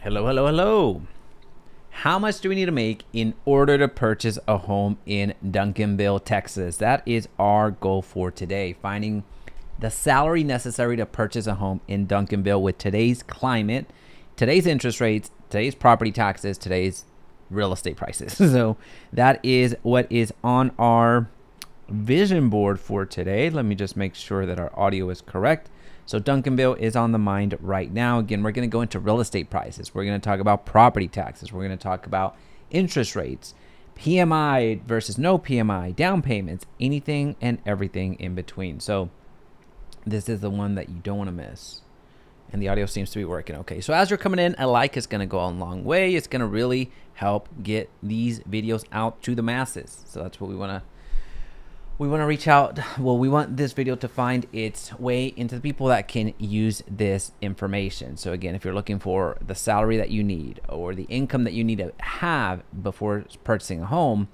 Hello, hello, hello. How much do we need to make in order to purchase a home in Duncanville, Texas? That is our goal for today. Finding the salary necessary to purchase a home in Duncanville with today's climate, today's interest rates, today's property taxes, today's real estate prices. So that is what is on our vision board for today. Let me just make sure that our audio is correct. So Duncanville is on the mind right now. Again, we're going to go into real estate prices. We're going to talk about property taxes. We're going to talk about interest rates, PMI versus no PMI, down payments, anything and everything in between. So this is the one that you don't want to miss. And the audio seems to be working okay. So as you're coming in, a like is going to go a long way. It's going to really help get these videos out to the masses. So that's what we want to reach out. Well, we want this video to find its way into the people that can use this information. So again, if you're looking for the salary that you need or the income that you need to have before purchasing a home,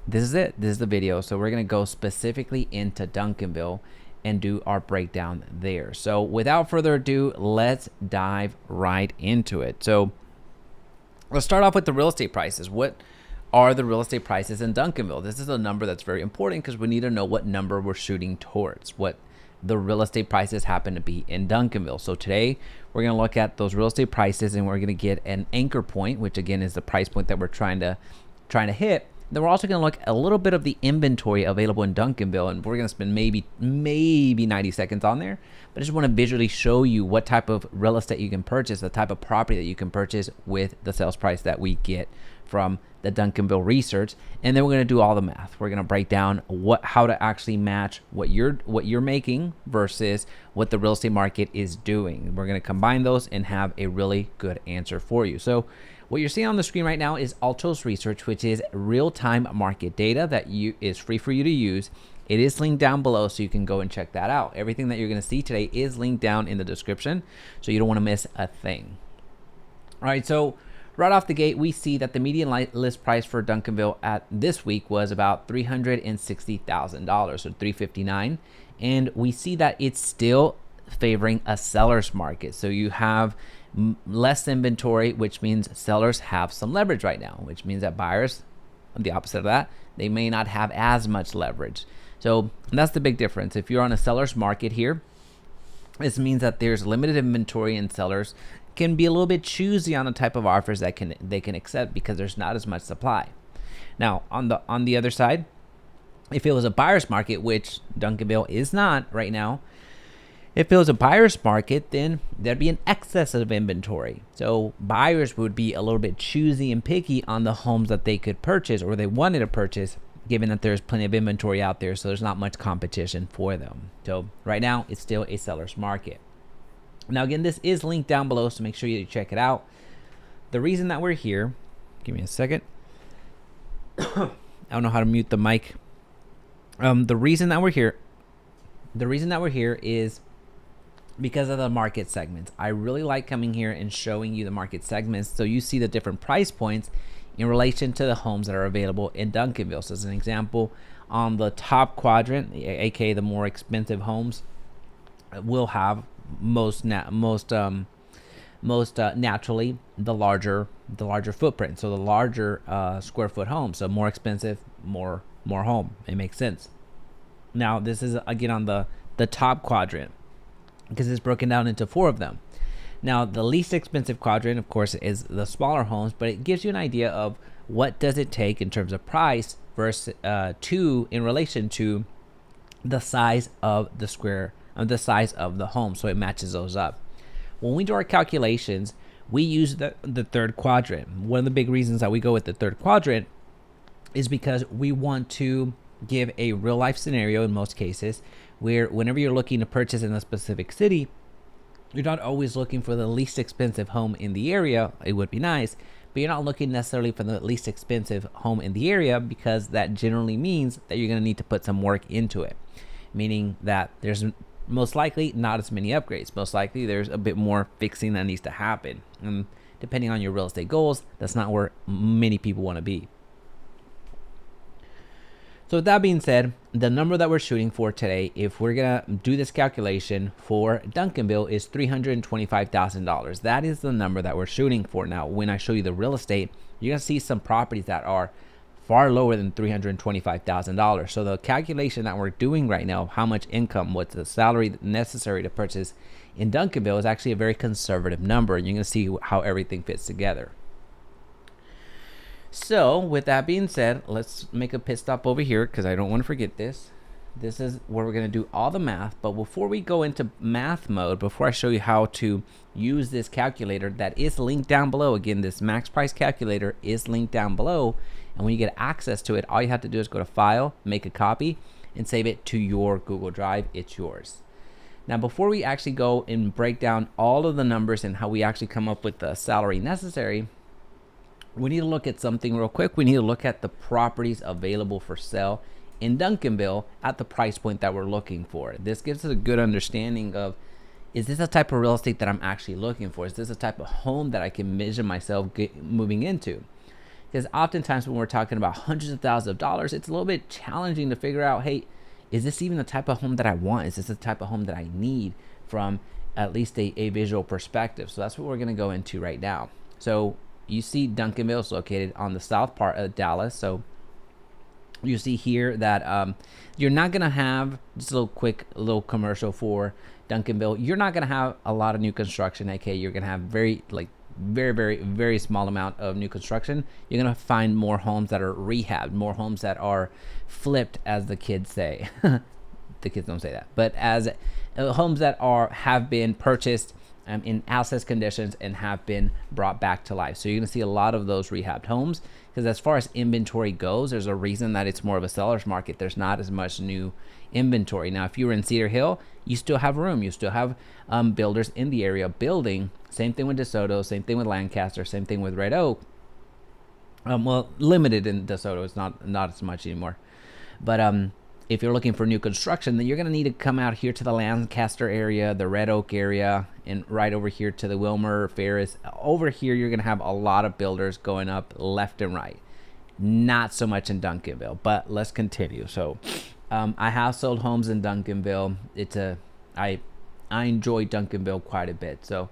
this is it. This is the video. So we're going to go specifically into Duncanville and do our breakdown there. So without further ado, let's dive right into it. So let's start off with the real estate prices. What are the real estate prices in Duncanville? This is a number that's very important because we need to know what number we're shooting towards, what the real estate prices happen to be in Duncanville. So today we're going to look at those real estate prices and we're going to get an anchor point, which again is the price point that we're trying to hit. Then we're also going to look at a little bit of the inventory available in Duncanville, and we're going to spend maybe 90 seconds on there. But I just want to visually show you what type of real estate you can purchase, the type of property that you can purchase with the sales price that we get from the Duncanville research. And then we're going to do all the math. We're going to break down how to actually match what you're making versus what the real estate market is doing. We're going to combine those and have a really good answer for you. So what you're seeing on the screen right now is Altos Research, which is real-time market data that is free for you to use. It is linked down below, so you can go and check that out. Everything that you're going to see today is linked down in the description, so you don't want to miss a thing. All right, so right off the gate, we see that the median list price for Duncanville at this week was about $360,000, so $359,000, and we see that it's still favoring a seller's market. So you have less inventory, which means sellers have some leverage right now, which means that buyers, the opposite of that, they may not have as much leverage. So that's the big difference. If you're on a seller's market here, this means that there's limited inventory and sellers can be a little bit choosy on the type of offers that they can accept because there's not as much supply. Now on the other side, if it was a buyer's market, which Duncanville is not right now, if it was a buyer's market, then there'd be an excess of inventory. So buyers would be a little bit choosy and picky on the homes that they could purchase or they wanted to purchase, given that there's plenty of inventory out there, so there's not much competition for them. So right now, it's still a seller's market. Now again, this is linked down below, so make sure you check it out. The reason that we're here, give me a second. I don't know how to mute the mic. The reason that we're here is because of the market segments. I really like coming here and showing you the market segments so you see the different price points in relation to the homes that are available in Duncanville. So as an example, on the top quadrant, aka the more expensive homes, will have most naturally the larger footprint. So the larger square foot home. So more expensive, more home. It makes sense. Now this is again on the top quadrant, because it's broken down into 4 of them. Now, the least expensive quadrant, of course, is the smaller homes, but it gives you an idea of what does it take in terms of price versus in relation to the size of the size of the home. So it matches those up. When we do our calculations, we use the third quadrant. One of the big reasons that we go with the third quadrant is because we want to give a real life scenario in most cases where whenever you're looking to purchase in a specific city, you're not always looking for the least expensive home in the area. It would be nice, but you're not looking necessarily for the least expensive home in the area, because that generally means that you're going to need to put some work into it, meaning that there's most likely not as many upgrades. Most likely there's a bit more fixing that needs to happen. And depending on your real estate goals, that's not where many people want to be. So with that being said, the number that we're shooting for today, if we're gonna do this calculation for Duncanville, is $325,000. That is the number that we're shooting for. Now, when I show you the real estate, you're gonna see some properties that are far lower than $325,000. So the calculation that we're doing right now, how much income, what's the salary necessary to purchase in Duncanville, is actually a very conservative number. And you're gonna see how everything fits together. So with that being said, let's make a pit stop over here because I don't want to forget this. This is where we're going to do all the math. But before we go into math mode, before I show you how to use this calculator that is linked down below, again, this max price calculator is linked down below. And when you get access to it, all you have to do is go to File, make a copy, and save it to your Google Drive. It's yours. Now, before we actually go and break down all of the numbers and how we actually come up with the salary necessary, we need to look at something real quick. We need to look at the properties available for sale in Duncanville at the price point that we're looking for. This gives us a good understanding of, is this a type of real estate that I'm actually looking for? Is this a type of home that I can envision myself moving into? Because oftentimes when we're talking about hundreds of thousands of dollars, it's a little bit challenging to figure out, hey, is this even the type of home that I want? Is this the type of home that I need from at least a visual perspective? So that's what we're gonna go into right now. So you see Duncanville is located on the south part of Dallas. So you see here that you're not going to have, just a little commercial for Duncanville, you're not going to have a lot of new construction. Okay, you're going to have very small amount of new construction. You're going to find more homes that are rehabbed, more homes that are flipped, as the kids say. The kids don't say that, but as homes that have been purchased in as-is conditions and have been brought back to life. So you're going to see a lot of those rehabbed homes, because as far as inventory goes, there's a reason that it's more of a seller's market. There's not as much new inventory. Now, if you were in Cedar Hill, you still have room. You still have builders in the area building. Same thing with DeSoto, same thing with Lancaster, same thing with Red Oak. Well, limited in DeSoto. It's not as much anymore. But if you're looking for new construction, then you're going to need to come out here to the Lancaster area, the Red Oak area, and right over here to the Wilmer, Ferris. Over here, you're going to have a lot of builders going up left and right. Not so much in Duncanville, but let's continue. So I have sold homes in Duncanville. I enjoy Duncanville quite a bit. So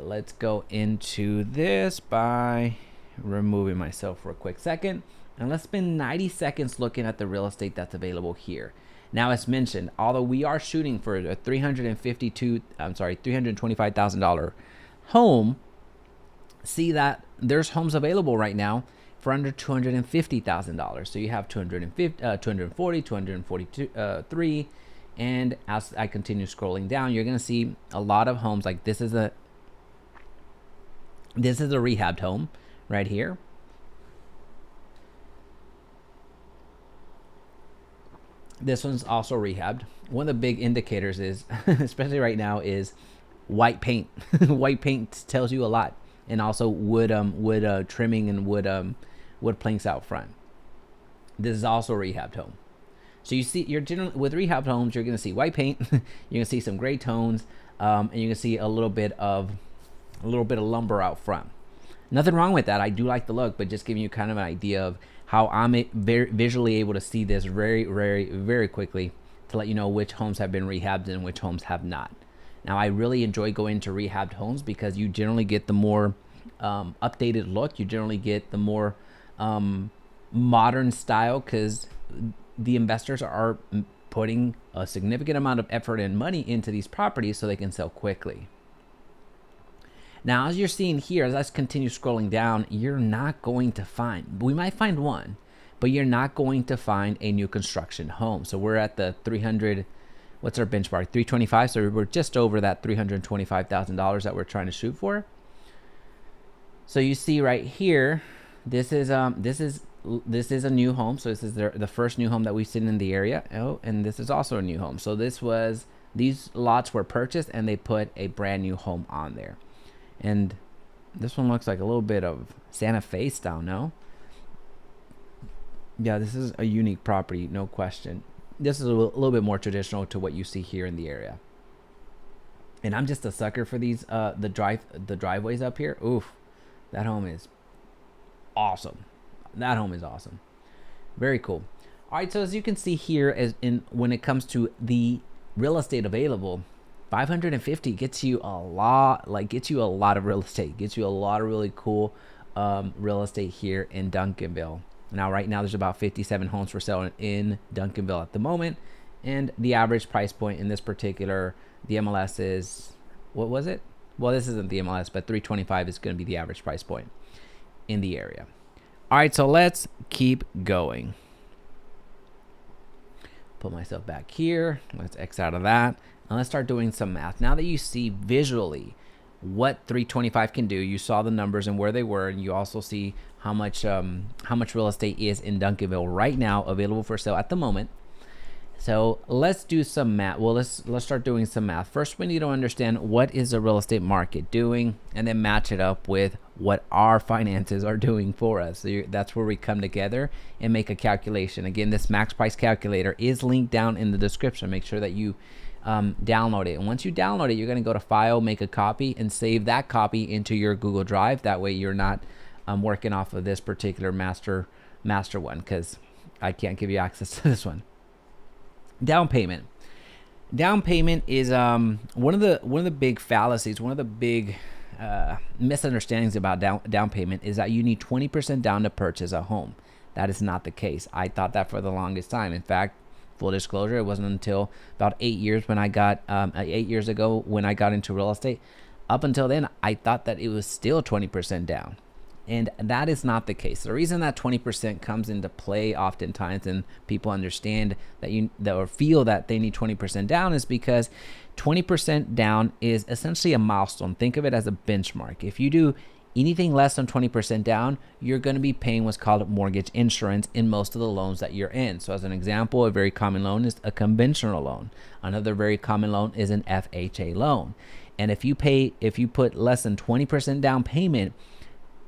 let's go into this by removing myself for a quick second. And let's spend 90 seconds looking at the real estate that's available here. Now, as mentioned, although we are shooting for a $325,000 home, see that there's homes available right now for under $250,000. So you have 240, 243, and as I continue scrolling down, you're gonna see a lot of homes like this is a rehabbed home right here. This one's also rehabbed. One of the big indicators is, especially right now, is white paint. White paint tells you a lot, and also wood trimming and wood planks out front. This is also a rehabbed home. So you see, you're generally with rehabbed homes, you're gonna see white paint. You're gonna see some gray tones, and you're gonna see a little bit of lumber out front. Nothing wrong with that. I do like the look, but just giving you kind of an idea of how I'm very visually able to see this very quickly to let you know which homes have been rehabbed and which homes have not. Now, I really enjoy going to rehabbed homes because you generally get the more updated look. You generally get the more modern style, because the investors are putting a significant amount of effort and money into these properties so they can sell quickly. Now, as you're seeing here, as I continue scrolling down, you're not going to find, we might find one, but you're not going to find a new construction home. So we're at the 300, what's our benchmark? 325. So we're just over that $325,000 that we're trying to shoot for. So you see right here, this is a new home. So this is the first new home that we've seen in the area. Oh, and this is also a new home. So these lots were purchased and they put a brand new home on there. And this one looks like a little bit of Santa Fe style, no? Yeah, this is a unique property, no question. This is a little bit more traditional to what you see here in the area. And I'm just a sucker for these the driveways up here. Oof, that home is awesome. That home is awesome. Very cool. All right, so as you can see here, as in when it comes to the real estate available, 550 gets you a lot, gets you a lot of real estate, gets you a lot of really cool real estate here in Duncanville. Now, right now, there's about 57 homes for sale in Duncanville at the moment, and the average price point in this particular, the MLS is, what was it? Well, this isn't the MLS, but 325 is going to be the average price point in the area. All right, so let's keep going. Put myself back here. Let's X out of that. And let's start doing some math. Now that you see visually what 325 can do, you saw the numbers and where they were, and you also see how much real estate is in Duncanville right now available for sale at the moment. So let's do some math. Well, let's start doing some math. First, we need to understand what is the real estate market doing, and then match it up with what our finances are doing for us. So that's where we come together and make a calculation. Again, this max price calculator is linked down in the description. Make sure that you download it. And once you download it, you're going to go to File, make a copy, and save that copy into your Google Drive. That way you're not working off of this particular master one, because I can't give you access to this one. Down payment. Down payment is one of the big fallacies, one of the big misunderstandings about down payment is that you need 20% down to purchase a home. That is not the case. I thought that for the longest time. In fact, full disclosure, it wasn't until about 8 years when I got 8 years ago when I got into real estate. Up until then, I thought that it was still 20% down. And that is not the case. The reason that 20% comes into play oftentimes, and people understand that or feel that they need 20% down, is because 20% down is essentially a milestone. Think of it as a benchmark. If you do anything less than 20% down, you're going to be paying what's called mortgage insurance in most of the loans that you're in. So as an example, a very common loan is a conventional loan. Another very common loan is an FHA loan. And if you put less than 20% down payment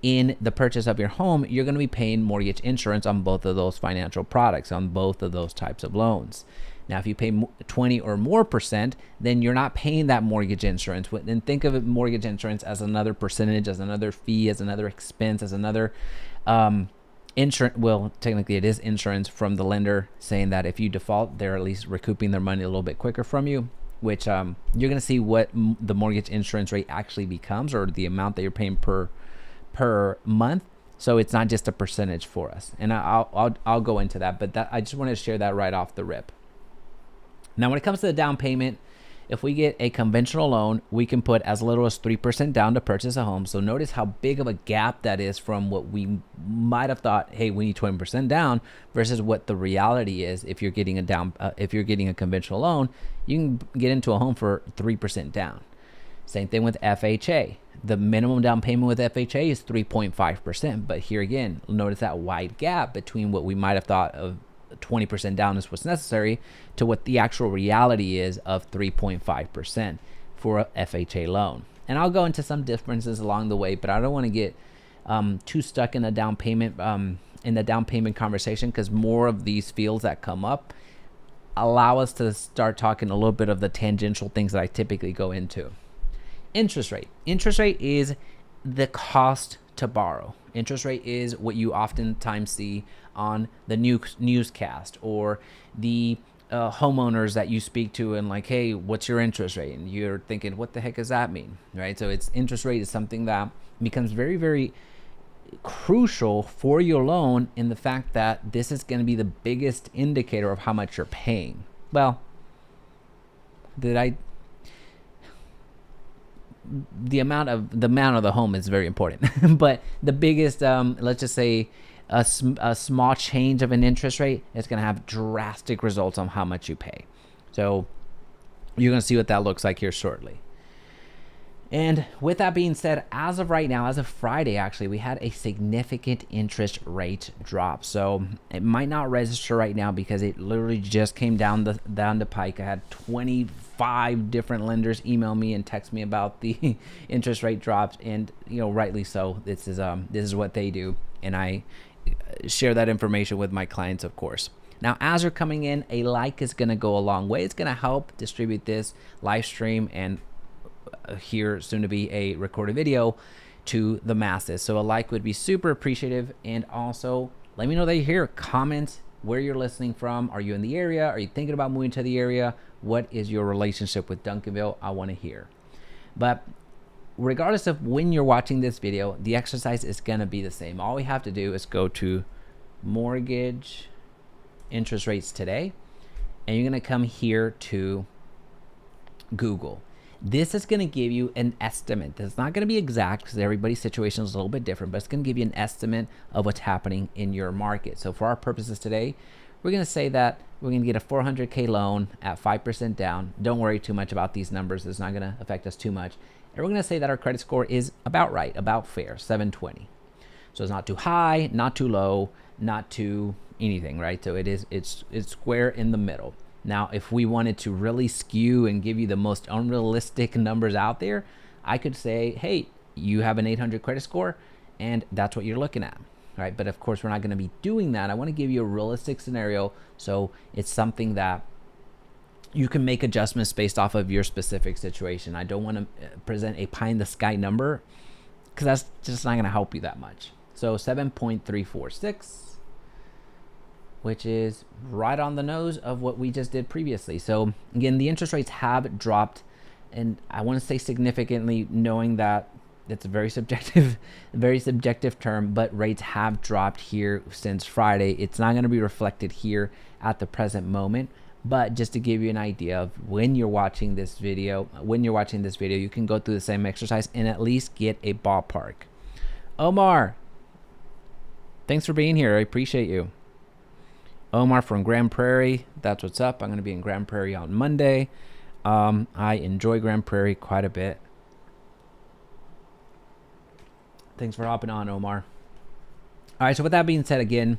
in the purchase of your home, you're going to be paying mortgage insurance on both of those financial products, on both of those types of loans. Now, if you pay 20 or more percent, then you're not paying that mortgage insurance. And think of mortgage insurance as another percentage, as another fee, as another expense, as another insurance. Well, technically it is insurance from the lender, saying that if you default, they're at least recouping their money a little bit quicker from you, which you're going to see what the mortgage insurance rate actually becomes, or the amount that you're paying per month. So it's not just a percentage for us, and I'll go into that, but I just wanted to share that right off the rip. Now, when it comes to the down payment, if we get a conventional loan, we can put as little as 3% down to purchase a home. So notice how big of a gap that is from what we might have thought, hey, we need 20% down, versus what the reality is. If you're getting a conventional loan, you can get into a home for 3% down. Same thing with FHA. The minimum down payment with FHA is 3.5%. But here again, notice that wide gap between what we might have thought of 20% down is what's necessary to what the actual reality is of 3.5% for a FHA loan. And I'll go into some differences along the way, but I don't want to get too stuck in the down payment conversation, because more of these fields that come up allow us to start talking a little bit of the tangential things that I typically go into. Interest rate. Interest rate is the cost to borrow. Interest rate is what you oftentimes see on the newscast, or the homeowners that you speak to, and like, hey, what's your interest rate? And you're thinking, what the heck does that mean, right? So interest rate is something that becomes very, very crucial for your loan, in the fact that this is going to be the biggest indicator of how much you're paying. Well, the amount of the home is very important, but the biggest, let's just say, a small change of an interest rate is going to have drastic results on how much you pay. So you're going to see what that looks like here shortly. And with that being said, as of right now, as of Friday, actually, we had a significant interest rate drop. So it might not register right now because it literally just came down the pike. I had 25 different lenders email me and text me about the interest rate drops, and rightly so. This is what they do, and I share that information with my clients, of course. Now, as you're coming in, a like is going to go a long way. It's going to help distribute this live stream and here soon to be a recorded video to the masses. So a like would be super appreciative, and also let me know that you're here. Comment where you're listening from. Are you in the area? Are you thinking about moving to the area? What is your relationship with Duncanville? I want to hear. But regardless of when you're watching this video, the exercise is going to be the same. All we have to do is go to mortgage interest rates today, and you're going to come here to Google. This is going to give you an estimate. It's not going to be exact because everybody's situation is a little bit different, but it's going to give you an estimate of what's happening in your market. So for our purposes today, we're going to say that we're going to get a 400K loan at 5% down. Don't worry too much about these numbers. It's not going to affect us too much. And we're going to say that our credit score is about right, about fair, 720. So it's not too high, not too low, not too anything, right? So it's square in the middle. Now, if we wanted to really skew and give you the most unrealistic numbers out there, I could say, hey, you have an 800 credit score, and that's what you're looking at, right? But of course, we're not going to be doing that. I want to give you a realistic scenario, so it's something that you can make adjustments based off of your specific situation. I don't want to present a pie-in-the-sky number because that's just not going to help you that much. So 7.346. Which is right on the nose of what we just did previously. So again, the interest rates have dropped, and I want to say significantly, knowing that it's a very subjective term, but rates have dropped here since Friday. It's not going to be reflected here at the present moment, but just to give you an idea of when you're watching this video, you can go through the same exercise and at least get a ballpark. Omar, thanks for being here. I appreciate you. Omar from Grand Prairie, that's what's up. I'm going to be in Grand Prairie on Monday. I enjoy Grand Prairie quite a bit. Thanks for hopping on, Omar. All right, so with that being said, again,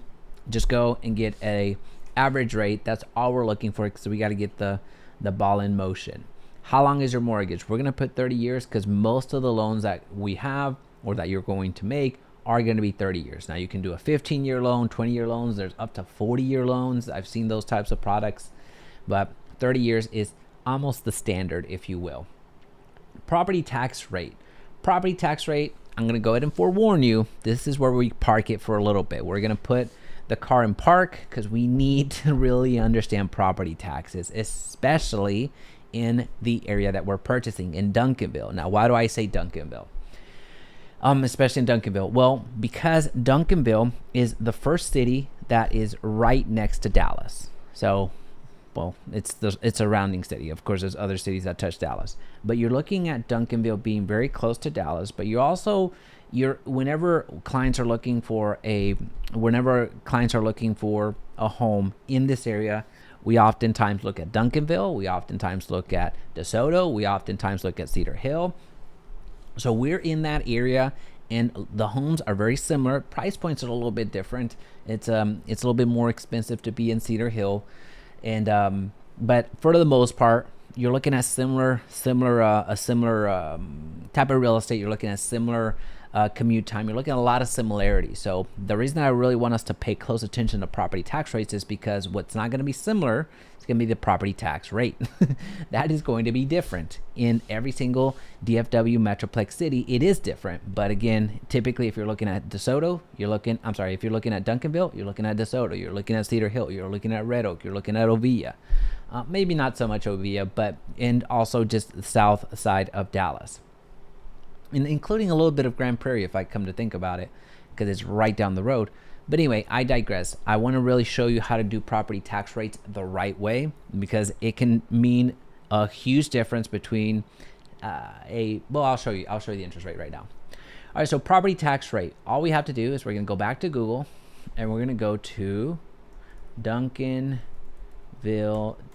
just go and get a average rate. That's all we're looking for because we got to get the ball in motion. How long is your mortgage? We're going to put 30 years because most of the loans that we have or that you're going to make are going to be 30 years. Now you can do a 15-year loan, 20-year loans. There's up to 40-year loans. I've seen those types of products, but 30 years is almost the standard, if you will. Property tax rate. Property tax rate, I'm going to go ahead and forewarn you. This is where we park it for a little bit. We're going to put the car in park because we need to really understand property taxes, especially in the area that we're purchasing in Duncanville. Now, why do I say Duncanville? Especially in Duncanville. Well, because Duncanville is the first city that is right next to Dallas. So, well, it's a surrounding city. Of course, there's other cities that touch Dallas, but you're looking at Duncanville being very close to Dallas. But whenever clients are looking for a home in this area, we oftentimes look at Duncanville. We oftentimes look at DeSoto. We oftentimes look at Cedar Hill. So we're in that area, and the homes are very similar. Price points are a little bit different. It's a little bit more expensive to be in Cedar Hill, and but for the most part, you're looking at similar type of real estate. You're looking at similar commute time. You're looking at a lot of similarities. So the reason I really want us to pay close attention to property tax rates is because what's not going to be similar is going to be the property tax rate. That is going to be different in every single DFW Metroplex city. It is different, but again, typically if you're looking at DeSoto, if you're looking at Duncanville, you're looking at DeSoto, you're looking at Cedar Hill, you're looking at Red Oak, you're looking at Ovilla. Maybe not so much Ovilla, and also just the south side of Dallas, and including a little bit of Grand Prairie if I come to think about it, because it's right down the road. But anyway, I digress. I want to really show you how to do property tax rates the right way, because it can mean a huge difference between I'll show you the interest rate right now. All right, so property tax rate. All we have to do is we're going to go back to Google, and we're going to go to Duncanville,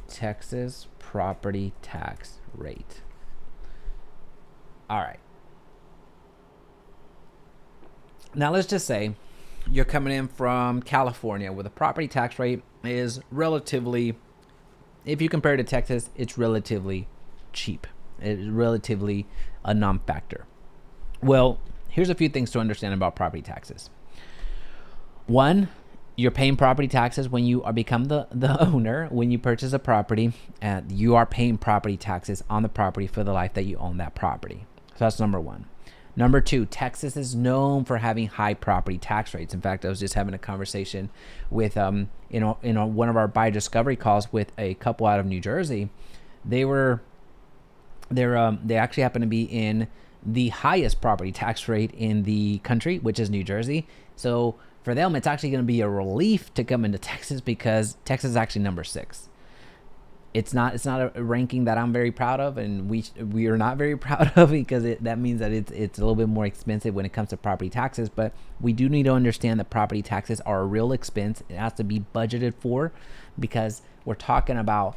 Texas property tax rate. All right. Now let's just say you're coming in from California, where the property tax rate is relatively, if you compare it to Texas, it's relatively cheap. It's relatively a non-factor. Well, here's a few things to understand about property taxes. One, you're paying property taxes when you become the owner. When you purchase a property, you are paying property taxes on the property for the life that you own that property. So that's number one. Number two, Texas is known for having high property tax rates. In fact, I was just having a conversation with one of our buyer discovery calls with a couple out of New Jersey. They actually happen to be in the highest property tax rate in the country, which is New Jersey. So for them, it's actually going to be a relief to come into Texas because Texas is actually number 6. It's not a ranking that I'm very proud of, and we are not very proud of because that means that it's a little bit more expensive when it comes to property taxes. But we do need to understand that property taxes are a real expense. It has to be budgeted for because we're talking about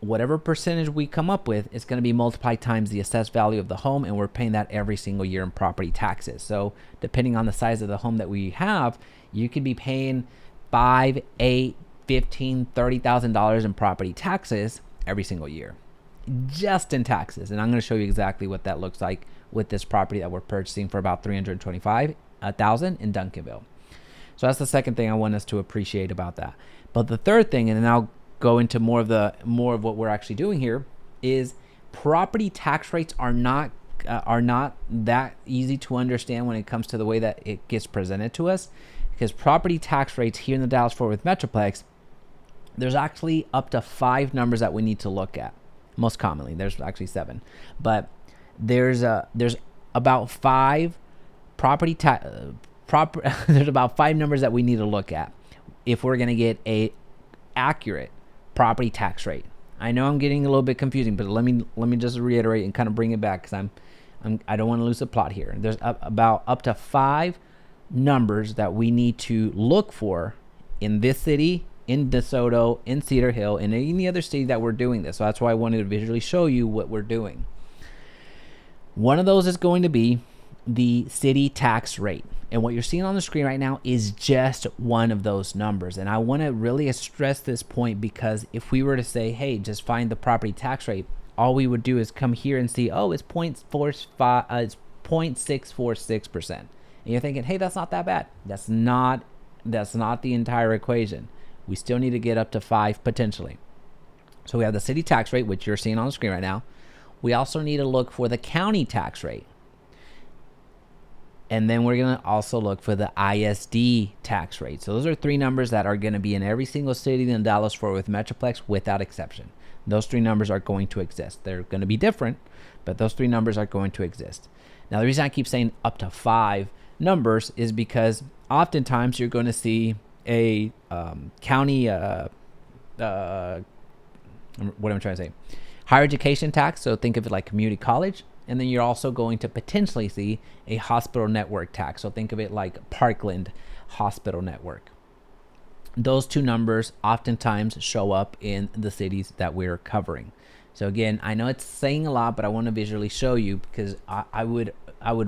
whatever percentage we come up with, it's going to be multiplied times the assessed value of the home, and we're paying that every single year in property taxes. So depending on the size of the home that we have, you could be paying $5, $8, $15,000, $30,000 in property taxes every single year, just in taxes. And I'm going to show you exactly what that looks like with this property that we're purchasing for about $325,000 in Duncanville. So that's the second thing I want us to appreciate about that. But the third thing, and then I'll go into more of what we're actually doing here, is property tax rates are not that easy to understand when it comes to the way that it gets presented to us. Because property tax rates here in the Dallas-Fort Worth Metroplex, there's actually up to 5 numbers that we need to look at. Most commonly, there's actually 7, but there's about 5 there's about 5 numbers that we need to look at if we're going to get a accurate property tax rate. I know I'm getting a little bit confusing, but let me just reiterate and kind of bring it back because I don't want to lose the plot here. There's about up to 5 numbers that we need to look for in this city, in DeSoto, in Cedar Hill, and any other city that we're doing this. So that's why I wanted to visually show you what we're doing. One of those is going to be the city tax rate. And what you're seeing on the screen right now is just one of those numbers. And I want to really stress this point because if we were to say, hey, just find the property tax rate, all we would do is come here and see, oh, it's 0.646%. And you're thinking, hey, that's not that bad. That's not the entire equation. We still need to get up to 5 potentially. So we have the city tax rate, which you're seeing on the screen right now. We also need to look for the county tax rate. And then we're going to also look for the ISD tax rate. So those are 3 numbers that are going to be in every single city in the Dallas-Fort Worth Metroplex without exception. Those 3 numbers are going to exist. They're going to be different, but those 3 numbers are going to exist. Now, the reason I keep saying up to 5 numbers is because oftentimes you're going to see a county, what am I trying to say? Higher education tax. So think of it like community college. And then you're also going to potentially see a hospital network tax. So think of it like Parkland Hospital Network. Those 2 numbers oftentimes show up in the cities that we're covering. So again, I know it's saying a lot, but I want to visually show you because I would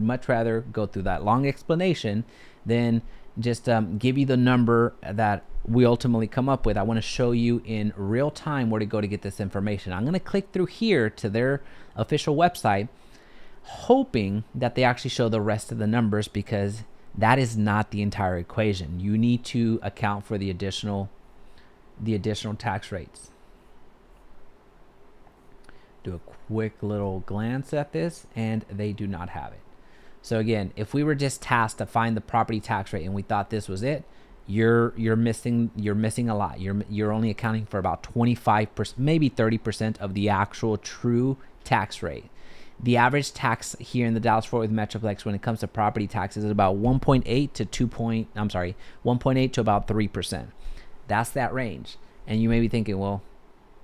much rather go through that long explanation than just give you the number that we ultimately come up with. I want to show you in real time where to go to get this information. I'm going to click through here to their official website, hoping that they actually show the rest of the numbers because that is not the entire equation. You need to account for the additional tax rates. Do a quick little glance at this, and they do not have it. So again, if we were just tasked to find the property tax rate and we thought this was it, you're missing a lot. You're only accounting for about 25%, maybe 30% of the actual true tax rate. The average tax here in the Dallas-Fort Worth Metroplex when it comes to property taxes is about 1.8 to about 3%. That's that range. And you may be thinking, well,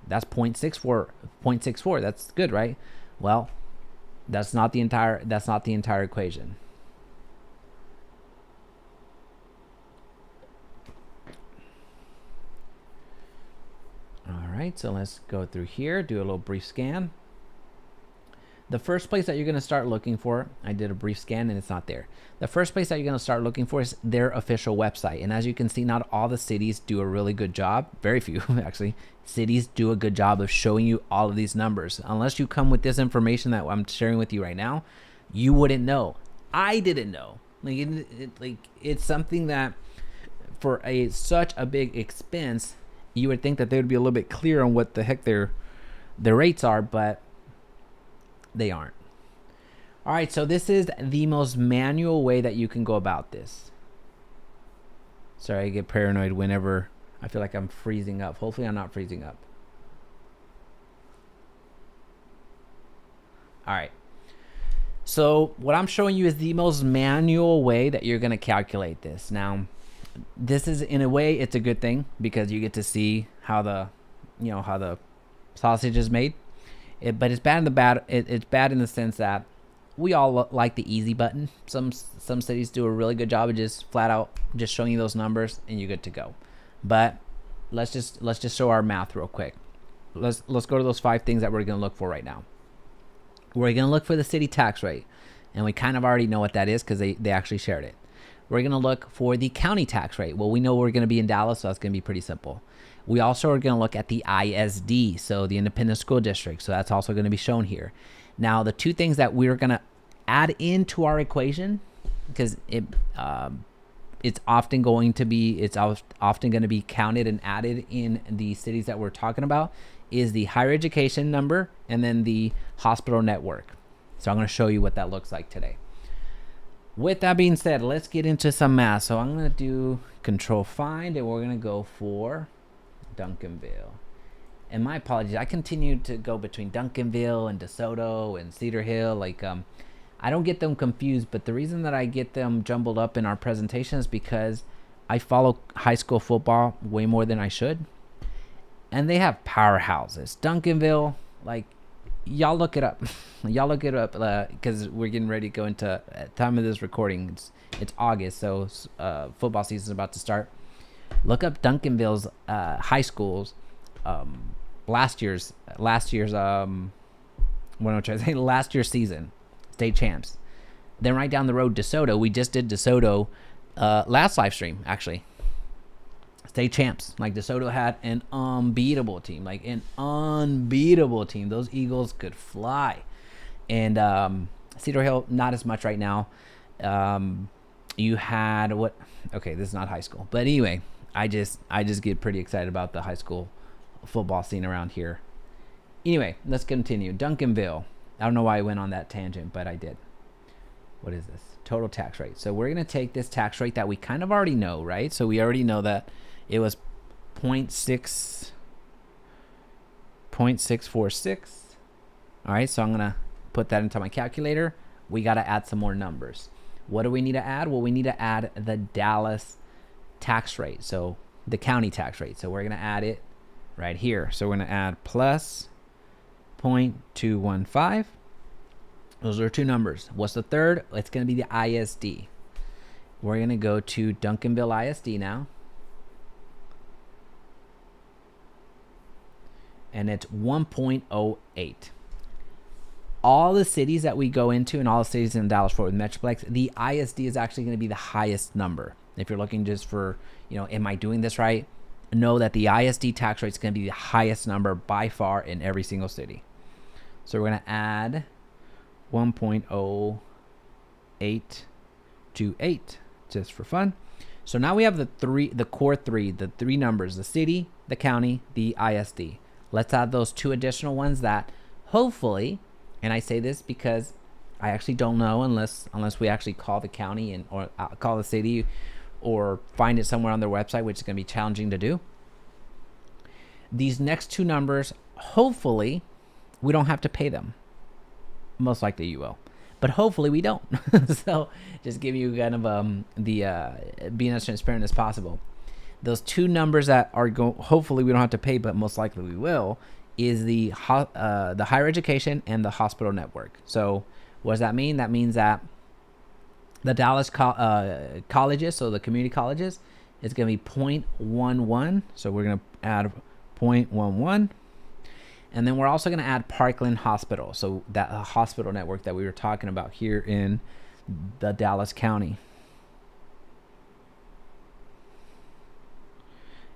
that's 0.64. That's good, right? Well, that's not the entire equation. All right, so let's go through here, do a little brief scan. The first place that you're going to start looking for, I did a brief scan and it's not there. The first place that you're going to start looking for is their official website. And as you can see, not all the cities do a really good job. Very few, actually. Cities do a good job of showing you all of these numbers. Unless you come with this information that I'm sharing with you right now, you wouldn't know. I didn't know. It's something that for such a big expense, you would think that they would be a little bit clear on what the heck their rates are, but they aren't. All right, so this is the most manual way that you can go about this. Sorry, I get paranoid whenever I feel like I'm freezing up. Hopefully I'm not freezing up. All right. So what I'm showing you is the most manual way that you're going to calculate this. Now, this is, in a way, it's a good thing because you get to see how the sausage is made. But it's bad in it's bad in the sense that we all like the easy button. Some cities do a really good job of just flat out just showing you those numbers and you're good to go. But let's just show our math real quick. Let's go to those 5 things that we're going to look for right now. We're going to look for the city tax rate, and we kind of already know what that is because they actually shared it. We're going to look for the county tax rate. Well, we know we're going to be in Dallas, so that's going to be pretty simple. We also are going to look at the ISD, so the Independent School District. So that's also going to be shown here. Now, the 2 things that we're going to add into our equation, because it's often going to be counted and added in the cities that we're talking about, is the higher education number and then the hospital network. So I'm going to show you what that looks like today. With that being said, let's get into some math. So I'm going to do control find, and we're going to go for Duncanville. And my apologies, I continue to go between Duncanville and DeSoto and Cedar Hill. I don't get them confused, but the reason that I get them jumbled up in our presentation is because I follow high school football way more than I should. And they have powerhouses. Duncanville, y'all look it up. Y'all look it up because we're getting ready to go into, at the time of this recording, it's August, so football season is about to start. Look up Duncanville's high schools. Last year's last year's season, state champs. Then right down the road, DeSoto. We just did DeSoto last live stream, actually. State champs. DeSoto had an unbeatable team. Those Eagles could fly. And Cedar Hill, not as much right now. You had what? Okay, this is not high school. But anyway, I just get pretty excited about the high school football scene around here. Anyway, let's continue. Duncanville. I don't know why I went on that tangent, but I did. What is this? Total tax rate. So we're going to take this tax rate that we kind of already know, right? So we already know that it was 0.646. All right, so I'm going to put that into my calculator. We got to add some more numbers. What do we need to add? Well, we need to add the Dallas tax rate, so the county tax rate. So we're going to add it right here. So we're going to add plus 0.215. Those are 2 numbers. What's the third? It's going to be the ISD. We're going to go to Duncanville ISD now. And it's 1.08. All the cities that we go into and all the cities in Dallas-Fort Worth Metroplex, the ISD is actually going to be the highest number. If you're looking just for, am I doing this right? Know that the ISD tax rate is going to be the highest number by far in every single city. So we're going to add 1.0828 just for fun. So now we have the core three numbers: the city, the county, the ISD. Let's add those 2 additional ones that hopefully, and I say this because I actually don't know unless we actually call the county or call the city or find it somewhere on their website, which is going to be challenging to do. These next 2 numbers, hopefully, we don't have to pay them. Most likely you will, but hopefully we don't. So just give you kind of being as transparent as possible. Those 2 numbers that are hopefully we don't have to pay, but most likely we will, is the higher education and the hospital network. So what does that mean? That means that the Dallas colleges, so the community colleges, is going to be 0.11. So we're going to add 0.11. And then we're also going to add Parkland Hospital. So that hospital network that we were talking about here in the Dallas County.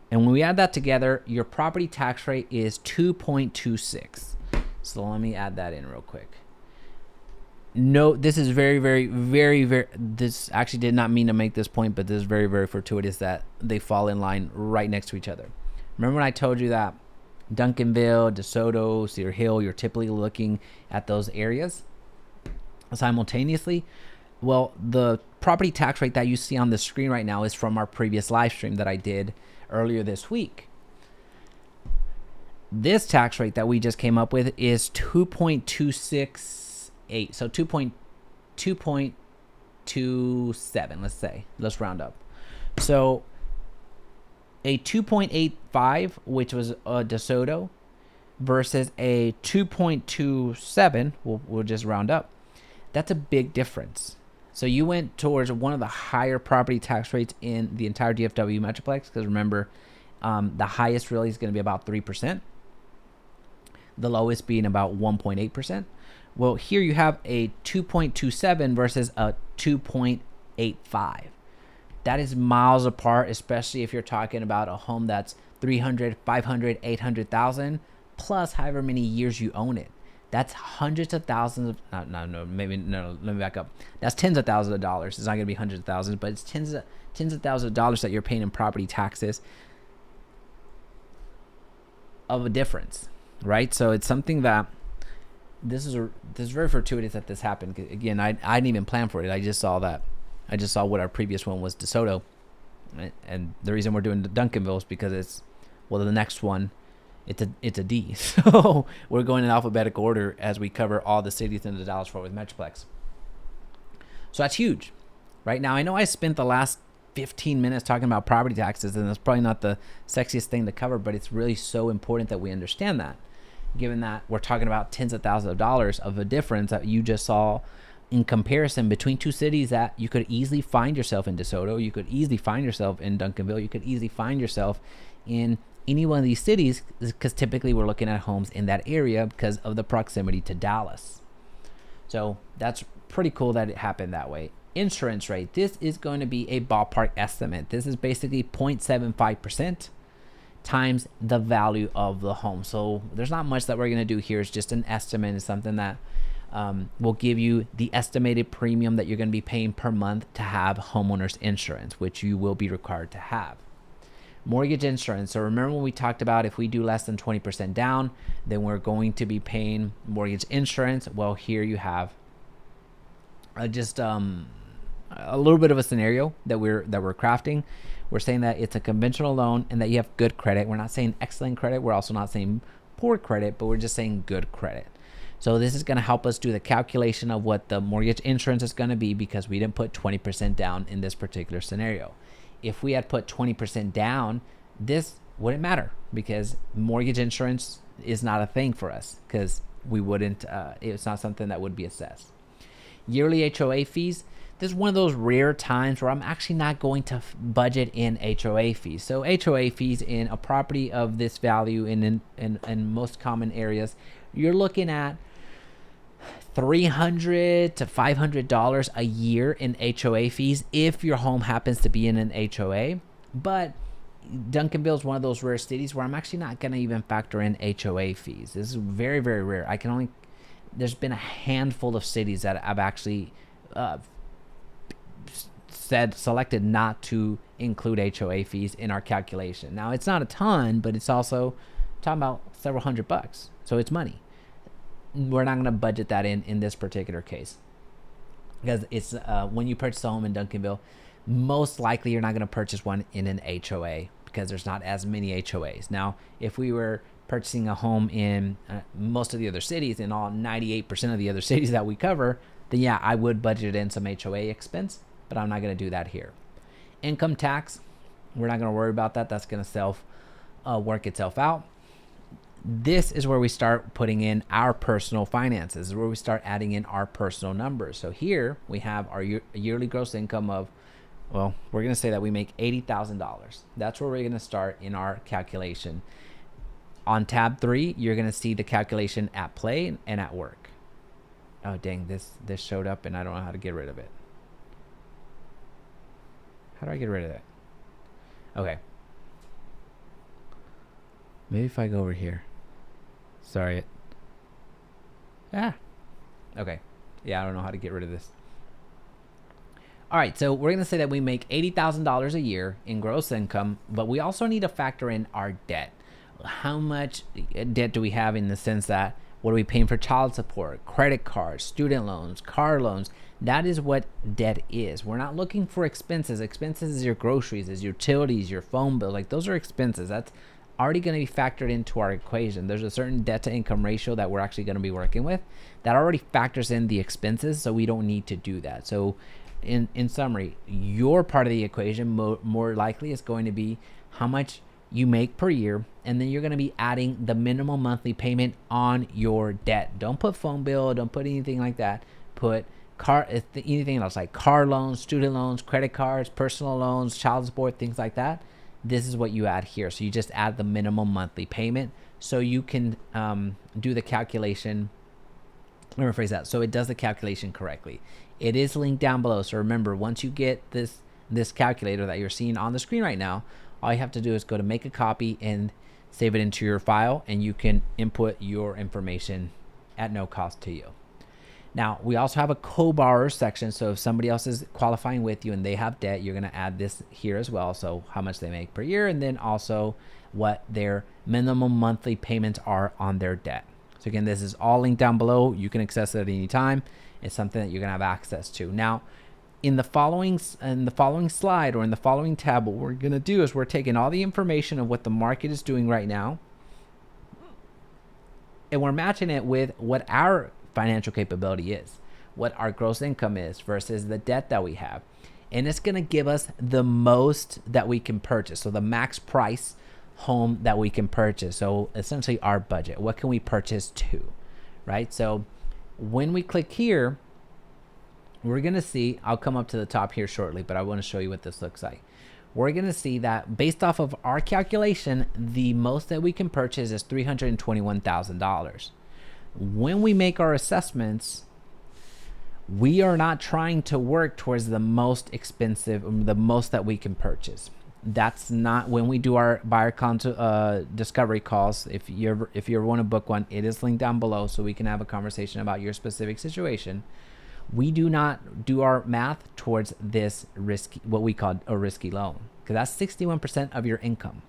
And when we add that together, your property tax rate is 2.26. So let me add that in real quick. No, this is very, very, very, very, this actually did not mean to make this point, but this is very, very fortuitous that they fall in line right next to each other. Remember when I told you that Duncanville, DeSoto, Cedar Hill, you're typically looking at those areas? simultaneously. Well, the property tax rate that you see on the screen right now is from our previous live stream that I did earlier this week. This tax rate that we just came up with is 2.268. So 2.27, let's say. Let's round up. So a 2.85, which was a DeSoto, versus a 2.27, we'll just round up. That's a big difference. So you went towards one of the higher property tax rates in the entire DFW Metroplex, because remember, the highest really is going to be about 3%, the lowest being about 1.8%. Well, here you have a 2.27 versus a 2.85. That is miles apart, especially if you're talking about a home that's 300, 500, 800,000 plus however many years you own it. That's hundreds of thousands of, let me back up. That's tens of thousands of dollars. It's not going to be hundreds of thousands, but it's tens of thousands of dollars that you're paying in property taxes of a difference, right? So it's something that this is very fortuitous that this happened. Again, I didn't even plan for it. I just saw what our previous one was, DeSoto, and the reason we're doing the Duncanville is because the next one, it's a D. So we're going in alphabetical order as we cover all the cities in the Dallas-Fort Worth Metroplex. So that's huge. Right now, I know I spent the last 15 minutes talking about property taxes, and that's probably not the sexiest thing to cover, but it's really so important that we understand that, given that we're talking about tens of thousands of dollars of a difference that you just saw in comparison between two cities that you could easily find yourself in DeSoto, you could easily find yourself in Duncanville, you could easily find yourself in any one of these cities, because typically we're looking at homes in that area because of the proximity to Dallas. So that's pretty cool that it happened that way. Insurance rate, this is going to be a ballpark estimate. This is basically 0.75% times the value of the home. So there's not much that we're going to do here. It's just an estimate. It's something that will give you the estimated premium that you're going to be paying per month to have homeowners insurance, which you will be required to have. Mortgage insurance. So remember when we talked about if we do less than 20% down, then we're going to be paying mortgage insurance. Well, here you have just a little bit of a scenario that we're crafting. We're saying that it's a conventional loan and that you have good credit. We're not saying excellent credit. We're also not saying poor credit, but we're just saying good credit. So this is going to help us do the calculation of what the mortgage insurance is going to be, because we didn't put 20% down in this particular scenario. If we had put 20% down, this wouldn't matter, because mortgage insurance is not a thing for us, because we wouldn't, it's not something that would be assessed. Yearly HOA fees. This is one of those rare times where I'm actually not going to budget in HOA fees. So HOA fees in a property of this value in most common areas, you're looking at $300 to $500 a year in HOA fees if your home happens to be in an HOA. But Duncanville is one of those rare cities where I'm actually not going to even factor in HOA fees. This is very, very rare. There's been a handful of cities that I've actually selected not to include HOA fees in our calculation. Now, it's not a ton, but it's also talking about several $100, so it's money. We're not going to budget that in this particular case, because it's when you purchase a home in Duncanville, most likely you're not going to purchase one in an HOA because there's not as many HOAs. Now, if we were purchasing a home in most of the other cities, in all 98% of the other cities that we cover, then yeah, I would budget in some HOA expense, but I'm not going to do that here. Income tax, we're not going to worry about that. That's going to work itself out. This is where we start putting in our personal finances. This is where we start adding in our personal numbers. So here we have our yearly gross income of, well, we're going to say that we make $80,000. That's where we're going to start in our calculation. On tab 3, you're going to see the calculation at play and at work. Oh, dang, this showed up and I don't know how to get rid of it. How do I get rid of that? Okay. Maybe if I go over here. Sorry. Okay. Yeah, I don't know how to get rid of this. All right, so we're going to say that we make $80,000 a year in gross income, but we also need to factor in our debt. How much debt do we have, in the sense that What are we paying for child support, credit cards, student loans, car loans? That is what debt is. We're not looking for expenses. Expenses is your groceries, is utilities, your phone bill. Like those are expenses. That's already going to be factored into our equation. There's a certain debt to income ratio that we're actually going to be working with that already factors in the expenses, so we don't need to do that. So in summary, your part of the equation more likely is going to be how much you make per year, and then you're going to be adding the minimum monthly payment on your debt. Don't put phone bill, don't put anything like that. Put anything else like car loans, student loans, credit cards, personal loans, child support, things like that. This is what you add here. So you just add the minimum monthly payment so you can do the calculation. Let me rephrase that. So it does the calculation correctly. It is linked down below. So remember, once you get this calculator that you're seeing on the screen right now, all you have to do is go to make a copy and save it into your file, and you can input your information at no cost to you. Now, we also have a co-borrower section. So if somebody else is qualifying with you and they have debt, you're going to add this here as well. So how much they make per year, and then also what their minimum monthly payments are on their debt. So again, this is all linked down below. You can access it at any time. It's something that you're going to have access to. Now, in the following slide or in the following tab, what we're going to do is we're taking all the information of what the market is doing right now, and we're matching it with what our financial capability is, what our gross income is versus the debt that we have. And it's going to give us the most that we can purchase. So the max price home that we can purchase. So essentially our budget. What can we purchase to, right? So when we click here, we're going to see, I'll come up to the top here shortly, but I want to show you what this looks like. We're going to see that based off of our calculation, the most that we can purchase is $321,000. When we make our assessments, we are not trying to work towards the most expensive, the most that we can purchase. That's not when we do our buyer discovery calls. If you ever want to book one, it is linked down below so we can have a conversation about your specific situation. We do not do our math towards this risky, what we call a risky loan, because that's 61% of your income.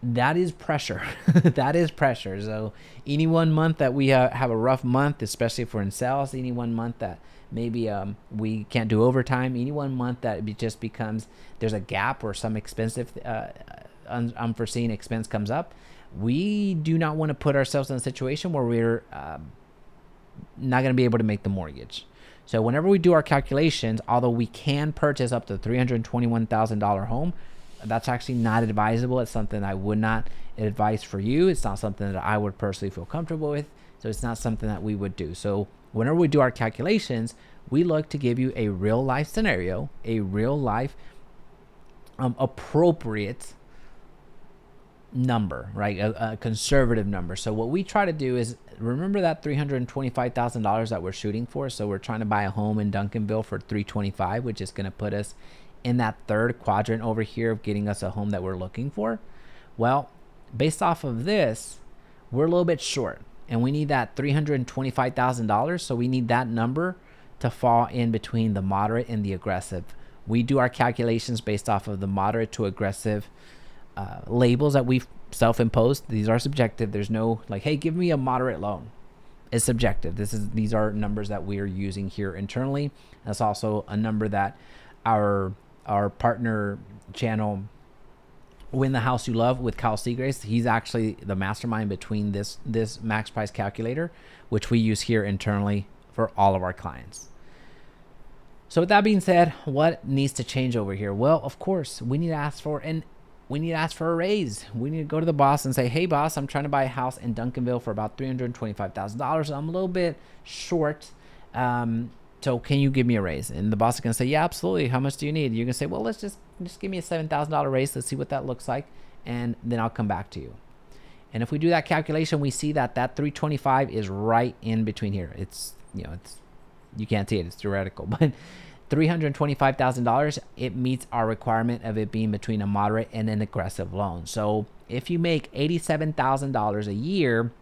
That is pressure. That is pressure. So any one month that we have a rough month, especially if we're in sales, any one month that maybe we can't do overtime, any one month that it just becomes there's a gap or some expensive unforeseen expense comes up, we do not want to put ourselves in a situation where we're not going to be able to make the mortgage. So whenever we do our calculations, although we can purchase up to $321,000 home, that's actually not advisable. It's something I would not advise for you. It's not something that I would personally feel comfortable with. So it's not something that we would do. So whenever we do our calculations, we look to give you a real life scenario, a real life appropriate number, right? A conservative number. So what we try to do is remember that $325,000 that we're shooting for. So we're trying to buy a home in Duncanville for $325,000, which is going to put us in that third quadrant over here of getting us a home that we're looking for. Well, based off of this, we're a little bit short, and we need that $325,000. So we need that number to fall in between the moderate and the aggressive. We do our calculations based off of the moderate to aggressive labels that we've self-imposed. These are subjective. There's no like, hey, give me a moderate loan. It's subjective. These are numbers that we are using here internally. That's also a number that our partner channel, Win the House You Love with Kyle Seagrace, he's actually the mastermind between this max price calculator, which we use here internally for all of our clients. So with that being said, what needs to change over here? Well, of course, we need to ask for a raise. We need to go to the boss and say, hey boss, I'm trying to buy a house in Duncanville for about $325,000. I'm a little bit short. So can you give me a raise? And the boss is going to say, yeah, absolutely. How much do you need? You're going to say, well, let's just give me a $7,000 raise. Let's see what that looks like. And then I'll come back to you. And if we do that calculation, we see that 325 is right in between here. It's you can't see it. It's theoretical, but $325,000, it meets our requirement of it being between a moderate and an aggressive loan. So if you make $87,000 a year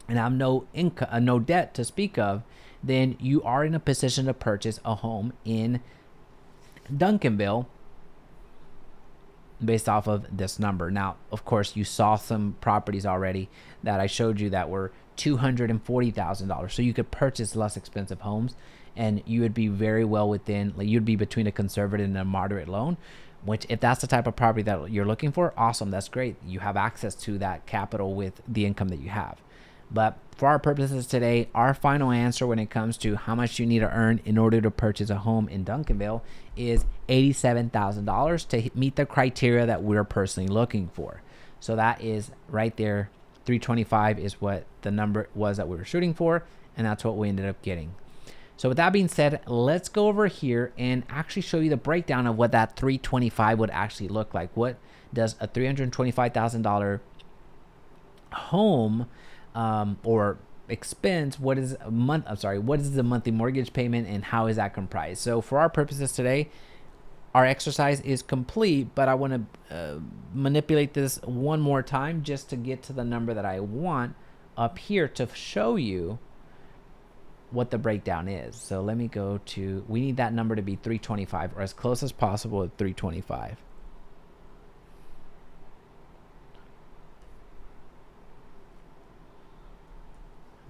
and have no income, no debt to speak of, then you are in a position to purchase a home in Duncanville based off of this number. Now, of course, you saw some properties already that I showed you that were $240,000. So you could purchase less expensive homes, and you would be very well within, like, you'd be between a conservative and a moderate loan, which, if that's the type of property that you're looking for, awesome. That's great. You have access to that capital with the income that you have. But for our purposes today, our final answer when it comes to how much you need to earn in order to purchase a home in Duncanville is $87,000 to meet the criteria that we're personally looking for. So that is right there. 325 is what the number was that we were shooting for, and that's what we ended up getting. So with that being said, let's go over here and actually show you the breakdown of what that 325 would actually look like. What does a $325,000 home or expense, what is a month, what is the monthly mortgage payment, and how is that comprised? So for our purposes today, our exercise is complete, but I want to manipulate this one more time just to get to the number that I want up here to show you what the breakdown is. So let me go to, we need that number to be 325 or as close as possible to 325.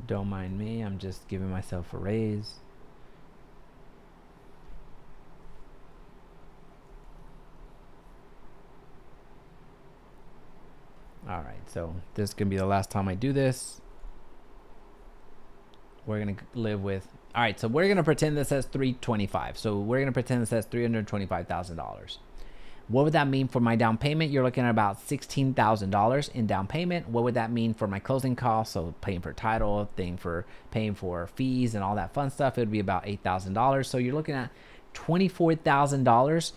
Don't mind me, I'm just giving myself a raise. All right, so this is gonna be the last time I do this. We're gonna live with, all right, so we're gonna pretend this says 325. So we're gonna pretend this says $325,000. What would that mean for my down payment? You're looking at about $16,000 in down payment. What would that mean for my closing costs? So paying for title, paying for fees and all that fun stuff, it would be about $8,000. So you're looking at $24,000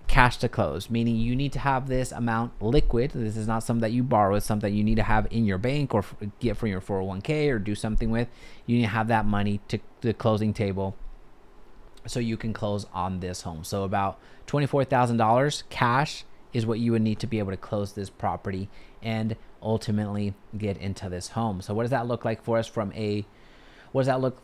cash to close, meaning you need to have this amount liquid. This is not something that you borrow. It's something you need to have in your bank or get from your 401k or do something with. You need to have that money to the closing table so you can close on this home. So about $24,000 cash is what you would need to be able to close this property and ultimately get into this home. So what does that look like for us what does that look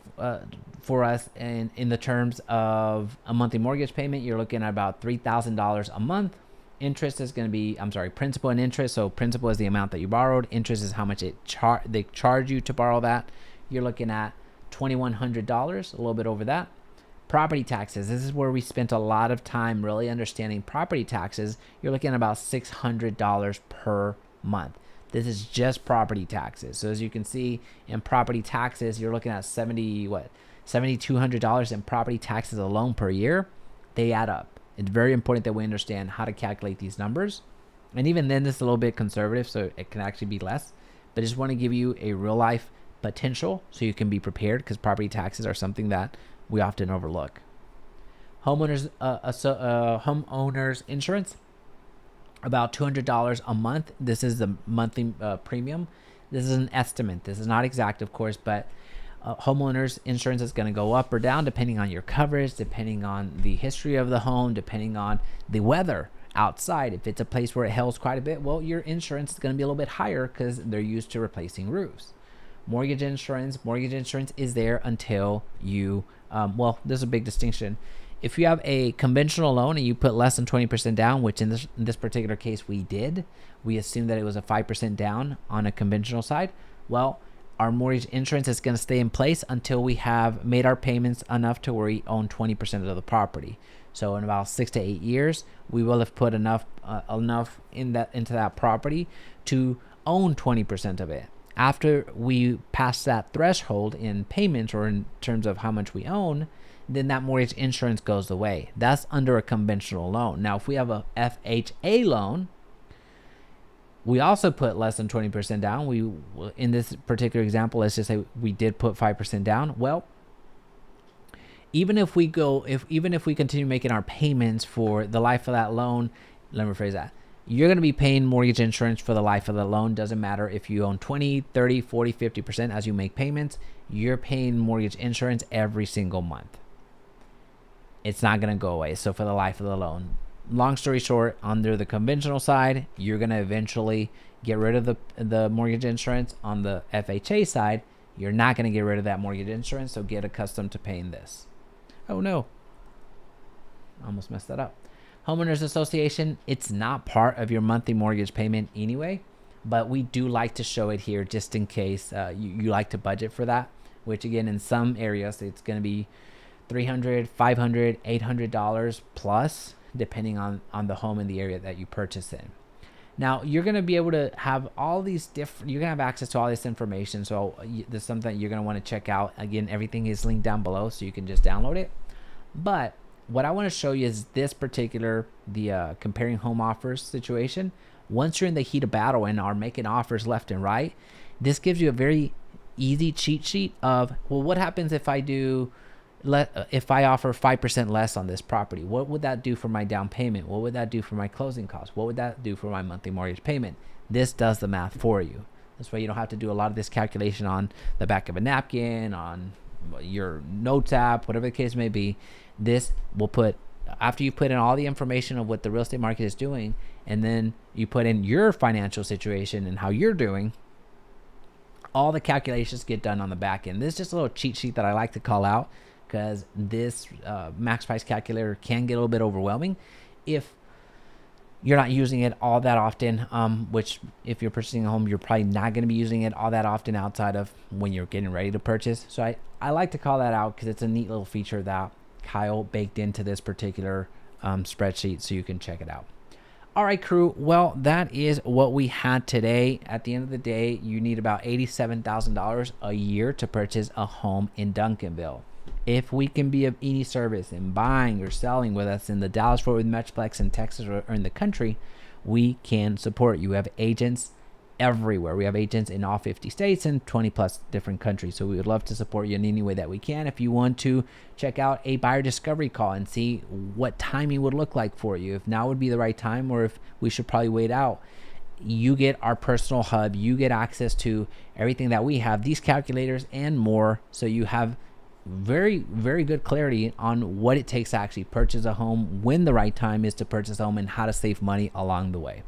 for us in the terms of a monthly mortgage payment? You're looking at about $3,000 a month. Interest is going to be, principal and interest. So principal is the amount that you borrowed. Interest is how much they charge you to borrow that. You're looking at $2,100, a little bit over that. Property taxes. This is where we spent a lot of time really understanding property taxes. You're looking at about $600 per month. This is just property taxes. So as you can see in property taxes, you're looking at $7,200 in property taxes alone per year. They add up. It's very important that we understand how to calculate these numbers. And even then, this is a little bit conservative, so it can actually be less. But I just want to give you a real life potential so you can be prepared, because property taxes are something that we often overlook. Homeowners insurance, about $200 a month. This is the monthly premium. This is an estimate. This is not exact, of course, but homeowners insurance is going to go up or down depending on your coverage, depending on the history of the home, depending on the weather outside. If it's a place where it hails quite a bit, well, your insurance is going to be a little bit higher because they're used to replacing roofs. Mortgage insurance is there until you, there's a big distinction. If you have a conventional loan and you put less than 20% down, which in this particular case we did, we assumed that it was a 5% down on a conventional side. Well, our mortgage insurance is going to stay in place until we have made our payments enough to where we own 20% of the property. So in about 6 to 8 years, we will have put enough into that property to own 20% of it. After we pass that threshold in payments or in terms of how much we own, then that mortgage insurance goes away. That's under a conventional loan. Now, if we have a FHA loan, we also put less than 20% down. We, in this particular example, let's just say we did put 5% down. Well, even if we continue making our payments for the life of that loan, let me rephrase that. You're going to be paying mortgage insurance for the life of the loan. Doesn't matter if you own 20, 30, 40, 50% as you make payments, you're paying mortgage insurance every single month. It's not going to go away. So for the life of the loan, long story short, under the conventional side, you're going to eventually get rid of the mortgage insurance. On the FHA side, you're not going to get rid of that mortgage insurance. So get accustomed to paying this. Oh no, almost messed that up. Homeowners Association, it's not part of your monthly mortgage payment anyway. but we do like to show it here just in case you like to budget for that, which again, in some areas, it's going to be $300, $500, $800 plus, depending on the home and the area that you purchase in. Now, you're going to be able to have all these different, you're going to have access to all this information. So there's something that you're going to want to check out. Again, everything is linked down below, so you can just download it. But what I want to show you is this particular, the comparing home offers situation. Once you're in the heat of battle and are making offers left and right, this gives you a very easy cheat sheet of, well, what happens if I offer 5% less on this property? What would that do for my down payment? What would that do for my closing costs? What would that do for my monthly mortgage payment? This does the math for you. This way you don't have to do a lot of this calculation on the back of a napkin, on your notes app, whatever the case may be. This will put, after you put in all the information of what the real estate market is doing, and then you put in your financial situation and how you're doing, all the calculations get done on the back end. This is just a little cheat sheet that I like to call out, because this max price calculator can get a little bit overwhelming if you're not using it all that often, which if you're purchasing a home, you're probably not going to be using it all that often outside of when you're getting ready to purchase. So I like to call that out because it's a neat little feature that Kyle baked into this particular spreadsheet, so you can check it out. All right, crew. Well, that is what we had today. At the end of the day, you need about $87,000 a year to purchase a home in Duncanville. If we can be of any service in buying or selling with us in the Dallas-Fort Worth Metroplex, in Texas, or in the country, we can support you. We have agents everywhere. We have agents in all 50 states and 20 plus different countries. So we would love to support you in any way that we can. If you want to check out a buyer discovery call and see what timing would look like for you, if now would be the right time or if we should probably wait out, you get our personal hub. You get access to everything that we have, these calculators and more. So you have very, very good clarity on what it takes to actually purchase a home, when the right time is to purchase a home, and how to save money along the way.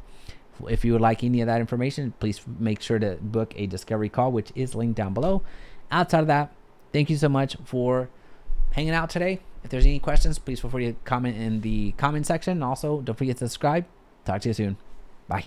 If you would like any of that information, please make sure to book a discovery call, which is linked down below. Outside of that, thank you so much for hanging out today. If there's any questions, please feel free to comment in the comment section. Also, don't forget to subscribe. Talk to you soon. Bye.